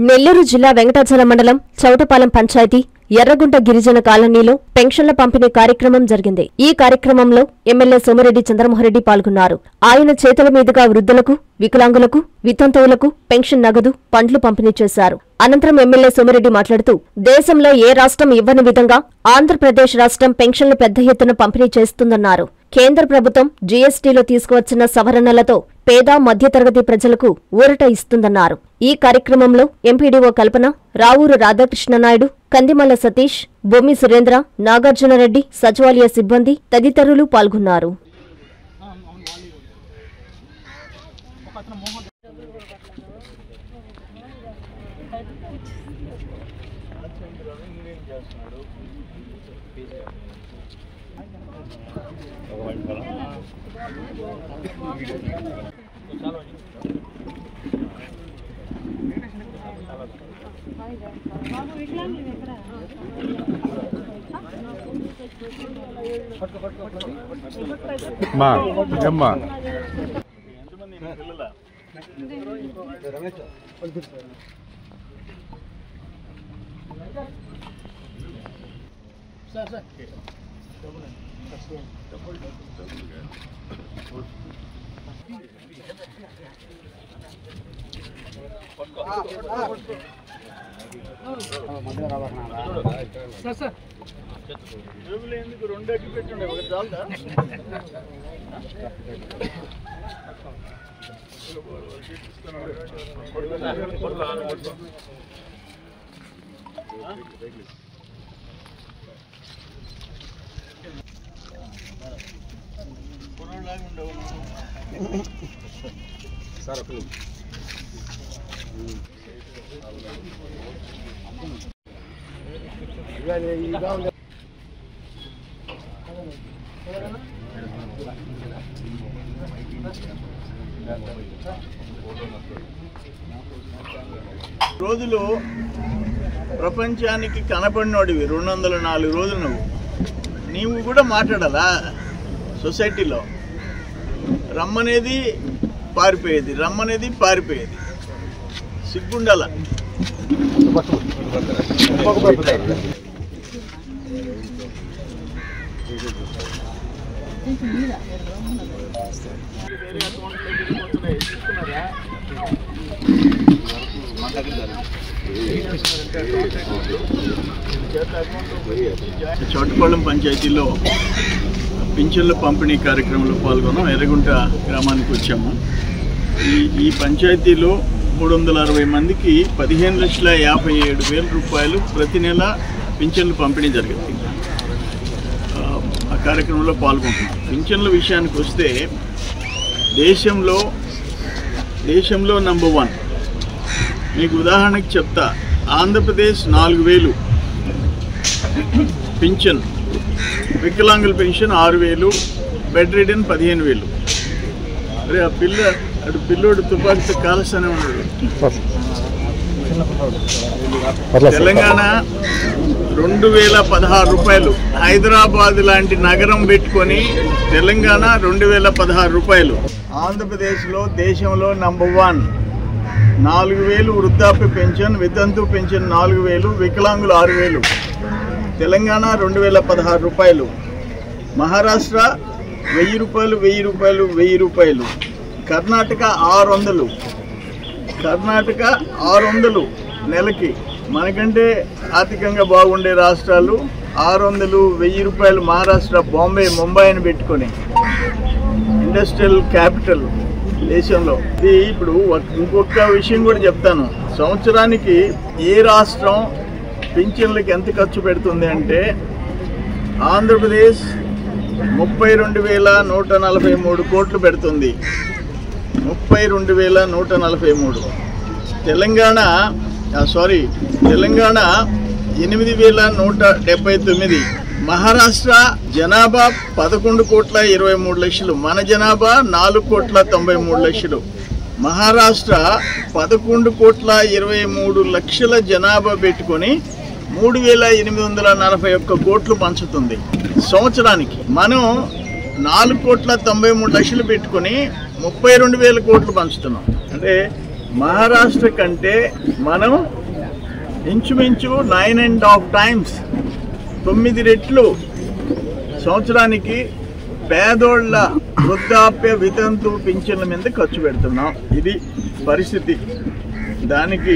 నెల్లూరు జిల్లా వెంకటాచలం మండలం చౌటపాలెం పంచాయతీ ఎర్రగుంట గిరిజన కాలనీలో పెన్షన్ల పంపిణీ కార్యక్రమం జరిగింది. ఈ కార్యక్రమంలో ఎమ్మెల్యే సోమిరెడ్డి చంద్రమోహన్రెడ్డి పాల్గొన్నారు. ఆయన చేతుల మీదుగా వృద్ధులకు, వికలాంగులకు, వితంతువులకు పెన్షన్ నగదు, పండ్లు పంపిణీ చేశారు. అనంతరం ఎమ్మెల్యే సోమిరెడ్డి మాట్లాడుతూ, దేశంలో ఏ రాష్ట్రం ఇవ్వని విధంగా ఆంధ్రప్రదేశ్ రాష్ట్రం పెన్షన్లు పెద్ద ఎత్తున పంపిణీ చేస్తుందన్నారు. కేంద్ర ప్రభుత్వం జీఎస్టీలో తీసుకువచ్చిన సవరణలతో పేద మధ్యతరగతి ప్రజలకు ఊరట ఇస్తుందన్నారు. ఈ కార్యక్రమంలో ఎంపీడీఓ కల్పన, రావూరు రాధాకృష్ణనాయుడు, కందిమల్ల సతీష్, బొమ్మి సురేంద్ర, నాగార్జునరెడ్డి, సచివాలయ సిబ్బంది తదితరులు పాల్గొన్నారు. రోజులు ప్రపంచానికి కనపడినోడివి 204 రోజులు నీవు కూడా మాట్లాడాలా సొసైటీలో. రమ్మనేది పారిపోయేది, రమ్మనేది పారిపోయేది. సిగ్గుండాల. చౌటపాలెం పంచాయతీలో పింఛన్ల పంపిణీ కార్యక్రమంలో పాల్గొన్నాం. ఎర్రగుంట గ్రామానికి వచ్చాము. ఈ పంచాయతీలో 360 మందికి 15,57,000 రూపాయలు ప్రతి నెల పింఛన్లు పంపిణీ జరిగింది. ఆ కార్యక్రమంలో పాల్గొంటున్నాం. పింఛన్ల విషయానికి వస్తే దేశంలో నంబర్ 1. మీకు ఉదాహరణకి చెప్తా, ఆంధ్రప్రదేశ్ 4,000 పింఛన్, వికలాంగుల పెన్షన్ 6,000, బెడ్ రిడన్ 15,000. అరే ఆ పిల్లోడు తుపాకీతో కాల్స్తూనే ఉన్నాడు. తెలంగాణ 2,016 రూపాయలు. హైదరాబాద్ లాంటి నగరం పెట్టుకొని తెలంగాణ 2,016 రూపాయలు. ఆంధ్రప్రదేశ్లో దేశంలో నంబర్ 1. 4,000 వృద్ధాప్య పెన్షన్, వితంతు పెన్షన్ 4,000, వికలాంగులు 6,000. తెలంగాణ 2,016 రూపాయలు. మహారాష్ట్ర 1,000 రూపాయలు, 1,000 రూపాయలు, 1,000 రూపాయలు. కర్ణాటక 600 నెలకి. మనకంటే ఆర్థికంగా బాగుండే రాష్ట్రాలు 600, 1,000 రూపాయలు. మహారాష్ట్ర, బాంబే, ముంబైని పెట్టుకొని ఇండస్ట్రియల్ క్యాపిటల్ దేశంలో. ఇది ఇప్పుడు ఇంకొక విషయం కూడా చెప్తాను. సంవత్సరానికి ఏ రాష్ట్రం పింఛన్లకి ఎంత ఖర్చు పెడుతుంది అంటే, ఆంధ్రప్రదేశ్ 32,143 కోట్లు పెడుతుంది. 32,143. తెలంగాణ 8,179. మహారాష్ట్ర జనాభా 11,23,00,000. మన జనాభా 4,93,00,000. మహారాష్ట్ర 11,23,00,000 జనాభా పెట్టుకొని 3,841 కోట్లు పంచుతుంది సంవత్సరానికి. మనం 4,93,00,000 పెట్టుకొని 32,000 కోట్లు పంచుతున్నాం. అంటే మహారాష్ట్ర కంటే మనం ఇంచుమించు 9.5 times 9 రెట్లు సంవత్సరానికి పేదోళ్ల వృద్ధాప్య వితంతు పింఛన్ల మీద ఖర్చు పెడుతున్నాం. ఇది పరిస్థితి. దానికి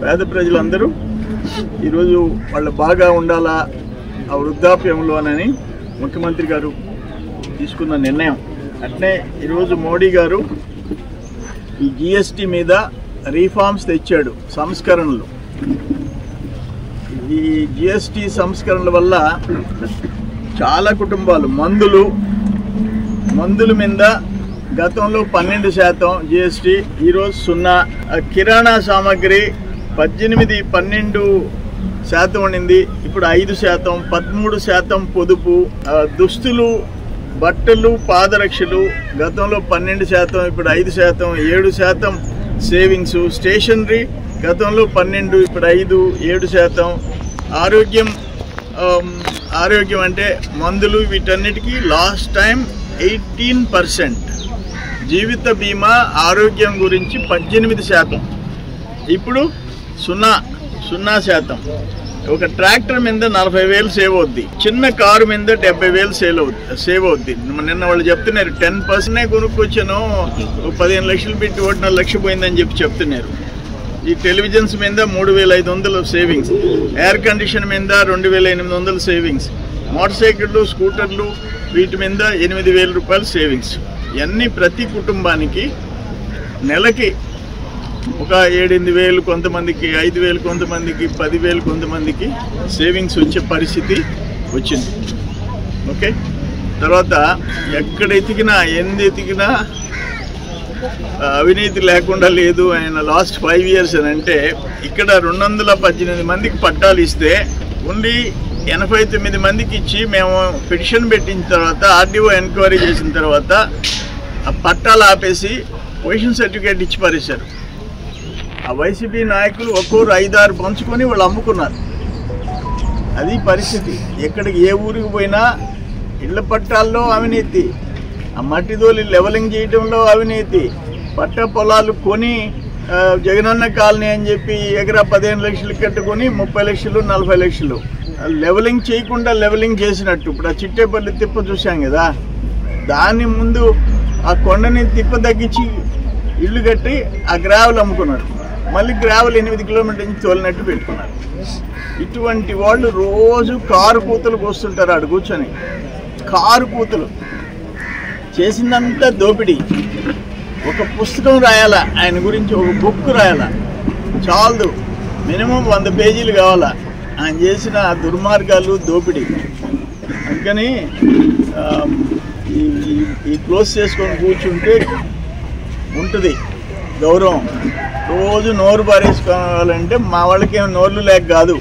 పేద ప్రజలందరూ ఈరోజు వాళ్ళు బాగా ఉండాలా ఆ వృద్ధాప్యంలోనని ముఖ్యమంత్రి గారు తీసుకున్న నిర్ణయం. అట్నే ఈరోజు మోడీ గారు ఈ జిఎస్టీ మీద రీఫార్మ్స్ తెచ్చాడు, సంస్కరణలు. ఈ జిఎస్టీ సంస్కరణల వల్ల చాలా కుటుంబాలు మందుల మీద గతంలో 12% జిఎస్టీ, ఈరోజు 0. కిరాణా సామాగ్రి 18-12% ఉండింది, ఇప్పుడు 5%. 13% పొదుపు. దుస్తులు, బట్టలు, పాదరక్షలు గతంలో 12%, ఇప్పుడు 5%. 7% సేవింగ్స్. స్టేషనరీ గతంలో 12, ఇప్పుడు 5, 7%. ఆరోగ్యం అంటే మందులు, వీటన్నిటికీ లాస్ట్ టైం 18%. జీవిత బీమా ఆరోగ్యం గురించి 18%, ఇప్పుడు 0%. ఒక ట్రాక్టర్ మీద 40,000 సేవ్ అవుద్ది, చిన్న కారు మీద 70,000 సేవ్ అవుద్ది. నిన్న వాళ్ళు చెప్తున్నారు 10% కొనుక్కొచ్చాను, 15 లక్షలు పెట్టి 1.5 లక్షలు పోయిందని చెప్తున్నారు. ఈ టెలివిజన్స్ మీద 3,500 సేవింగ్స్, ఎయిర్ కండిషన్ మీద 2,800 సేవింగ్స్, మోటార్ సైకిళ్ళు, స్కూటర్లు వీటి మీద 8,000 రూపాయలు సేవింగ్స్. ఇవన్నీ ప్రతి కుటుంబానికి నెలకి ఒక 7,000, కొంతమందికి 5,000, కొంతమందికి 10,000, కొంతమందికి సేవింగ్స్ వచ్చే పరిస్థితి వచ్చింది. ఓకే, తర్వాత ఎక్కడ ఎతికినా అవినీతి లేకుండా లేదు. ఆయన లాస్ట్ 5 years అని అంటే ఇక్కడ 218 మందికి పట్టాలు ఇస్తే ఓన్లీ 89 మందికి ఇచ్చి మేము పిటిషన్ పెట్టిన తర్వాత ఆర్డీఓ ఎంక్వైరీ చేసిన తర్వాత ఆ పట్టాలు ఆపేసి పొజిషన్ సర్టిఫికేట్ ఇచ్చి పారేశారు. ఆ వైసీపీ నాయకులు ఒక్కొరు 5-6 పంచుకొని వాళ్ళు అమ్ముకున్నారు. అది పరిస్థితి. ఎక్కడికి ఏ ఊరికి పోయినా ఇళ్ల పట్టాల్లో అవినీతి, ఆ మట్టిదోలి లెవలింగ్ చేయడంలో అవినీతి, పట్ట పొలాలు కొని జగనన్న కాలనీ అని చెప్పి ఎకరా 15 లక్షలు కట్టుకొని 30 లక్షలు 40 లక్షలు లెవలింగ్ చేయకుండా లెవలింగ్ చేసినట్టు. ఇప్పుడు ఆ చిట్టేపల్లి తిప్ప చూసాం కదా, దాని ముందు ఆ కొండని తిప్ప తగ్గించి ఇల్లు కట్టి ఆ గ్రావెల్ అమ్ముకున్నారు. మళ్ళీ గ్రావెల్ 8 కిలోమీటర్ల నుంచి తోలినట్టు పెట్టుకున్నారు. ఇటువంటి వాళ్ళు రోజు కారు కూతలకు వస్తుంటారు. ఆడు కూర్చొని కారు కూతలు చేసిందంతా దోపిడీ. ఒక పుస్తకం రాయాలా ఆయన గురించి, ఒక బుక్ రాయాలా, చాలదు, మినిమం 100 పేజీలు కావాలా ఆయన చేసిన దుర్మార్గాలు, దోపిడీ. అందుకని ఈ క్లోజ్ చేసుకొని కూర్చుంటే ఉంటుంది గౌరవం. రోజు నోరు పారేసుకోవాలంటే మా వాళ్ళకి ఏం నోర్లు లేక కాదు,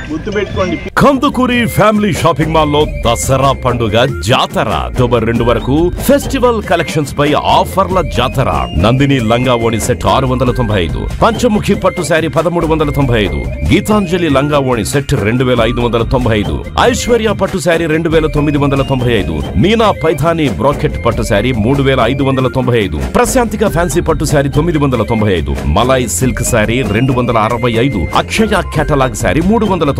గుర్తుపెట్టుకోండి. కందుకూరి ఫ్యామిలీ షాపింగ్ మాల్ లో దసరా పండుగ జాతర అక్టోబర్ 2 వరకు ఫెస్టివల్ కలెక్షన్స్ పై ఆఫర్ల జాతర. నందిని లంగా ఓణి సెట్ 695, పంచముఖి పట్టు శారీ 1395, గీతాంజలి లంగా ఓణి సెట్ 2,595, ఐశ్వర్య పట్టు శారీ 2,995, మీనా పైథానీ బ్రాకెట్ పట్టు శారీ 3,595, ప్రశాంతిక ఫ్యాన్సీ పట్టు శారీ 995, మలాయ్ సిల్క్ శారీ 265, అక్షయ కేటలాగ్ శారీ 395,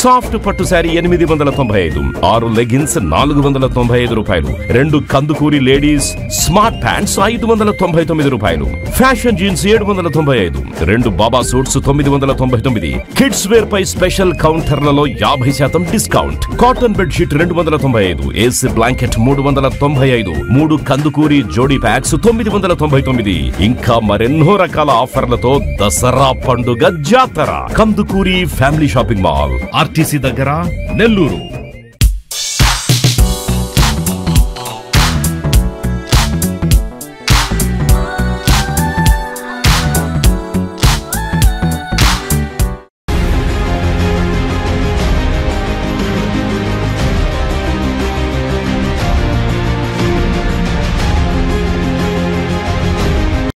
సాఫ్ట్ పట్టు శారీ 895, 6 లెగిన్స్ 495 రూపాయలు, 2 కందుకూరి లేడీస్ స్మార్ట్ ప్యాంట్స్ 599 రూపాయలు, ఫ్యాషన్ జీన్స్ 795, 2 బాబా సూట్స్ 999, కిడ్స్ వేర్ పై స్పెషల్ కౌంటర్లలో 50% discount, cotton bedsheet 295, AC blanket 395, 3 Kandukuri జోడీ ప్యాక్స్ 999, ఇంకా మరెన్నో రకాల ఆఫర్లతో దసరా పండుగ జాతర. Kandukuri family shopping mall, RTC దగ్గర, నెల్లూరు.